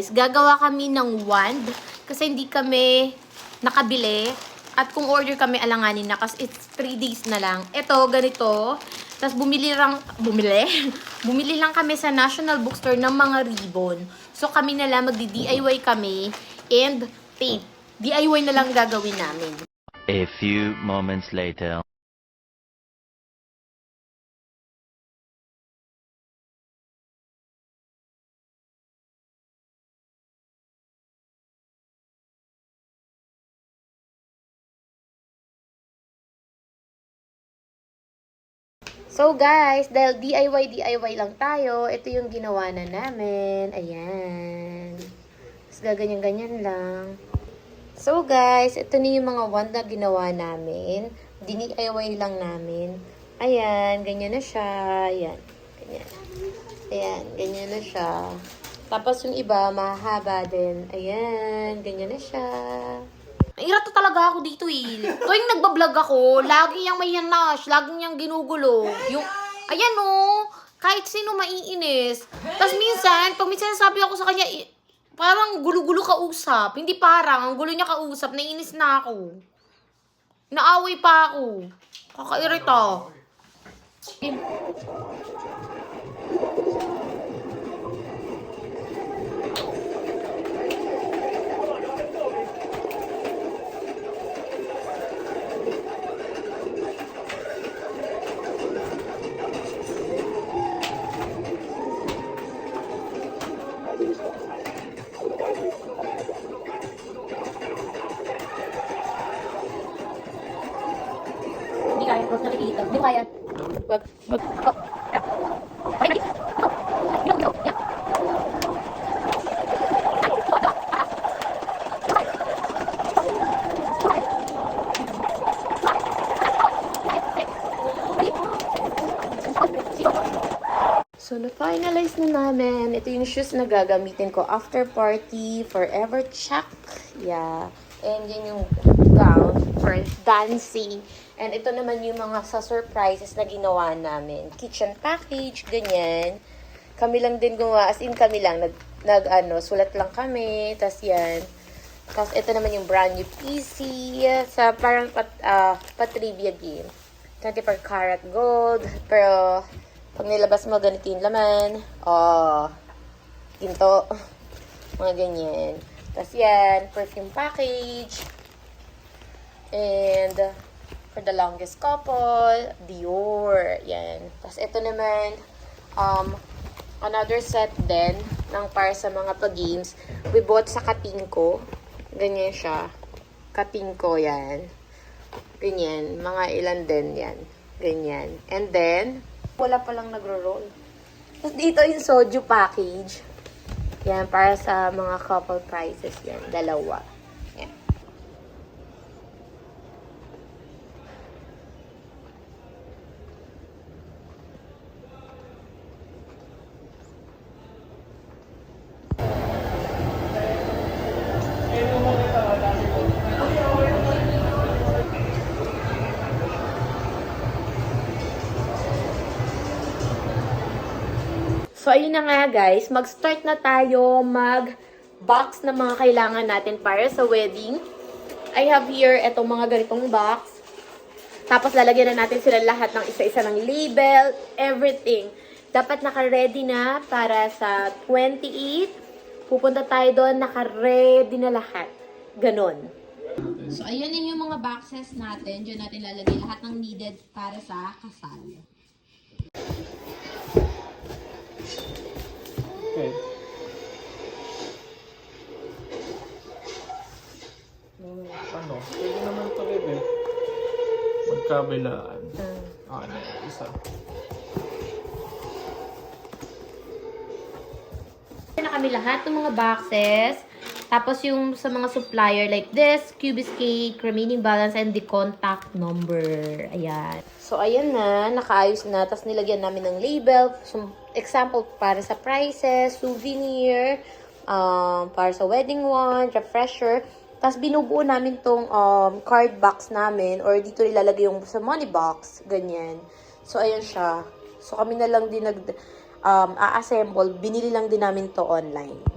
guys, gagawa kami ng wand kasi hindi kami nakabili. At kung order kami, alanganin na kasi it's 3 days na lang. Ito, ganito. Tapos bumili lang kami sa National Bookstore ng mga ribbon. So kami na lang magdi-DIY kami and tape. DIY na lang gagawin namin. A few moments later. So guys, dahil DIY lang tayo, ito yung ginawa na namin. Ayan. Tapos gaganyan-ganyan lang. So guys, ito na yung mga wand na ginawa namin. DIY lang namin. Ayan, ganyan na siya. Ayan, ganyan. Ayan, ganyan na siya. Tapos yung iba, mahaba din. Ayan, ganyan na siya. Nairata talaga ako dito eh. Tuwing nagbablog ako, lagi niyang may hanash, lagi niyang ginugulo. Yung, ayan o, kahit sino maiinis. Tapos minsan, pag minsan sabi ako sa kanya, parang gulo-gulo kausap. Hindi parang, ang gulo niya kausap, naiinis na ako. Naaway pa ako. Kakairita. Hindi kaya, huwag nakikita. Hindi kaya. Wag. So, na-finalize na namin. Ito yung shoes na gagamitin ko after party, forever check. Yeah. And yun yung gown for dancing. And ito naman yung mga sa surprises na ginawa namin. Kitchen package, ganyan. Kami lang din gumawa. As in, kami lang. Sulat lang kami. Tas yan. Tas ito naman yung brand new PC. Sa parang trivia game. 24 karat gold. Pero, pag nilabas mo, ganito yung laman. Oh, ginto. Mga ganyan. Tas yan, perfume package. And, for the longest couple, Dior. Yan. Tas ito naman, another set din, ng para sa mga pag-games. We bought sa Katingko. Ganyan siya. Katingko, yan. Ganyan. Mga ilan din yan. Ganyan. And then, wala palang nagro-roll. Tapos dito yung soju package. Yan, para sa mga couple prices yan. Dalawa. Yan. So, ayun na nga guys, mag-start na tayo mag-box na mga kailangan natin para sa wedding. I have here itong mga ganitong box. Tapos lalagyan na natin sila lahat ng isa-isa ng label, everything. Dapat naka-ready na para sa 28. Pupunta tayo doon, naka-ready na lahat. Ganon. So, ayan yung mga boxes natin. Diyan natin lalagay lahat ng needed para sa kasal. Okay. Ano? Pwede naman ito eh. Magkabilaan. Ano? Isa. Na kami lahat ng mga boxes. Tapos yung sa mga supplier like this, Cubiscake, remaining balance, and the contact number. Ayan. So, ayan na. Nakaayos na. Tapos nilagyan namin ng label. So, example, para sa prices, souvenir, para sa wedding wand, refresher. Tapos binubuo namin tong card box namin or dito ilalagay yung sa money box. Ganyan. So, ayan siya. So, kami na lang din a-assemble. Binili lang din namin to online.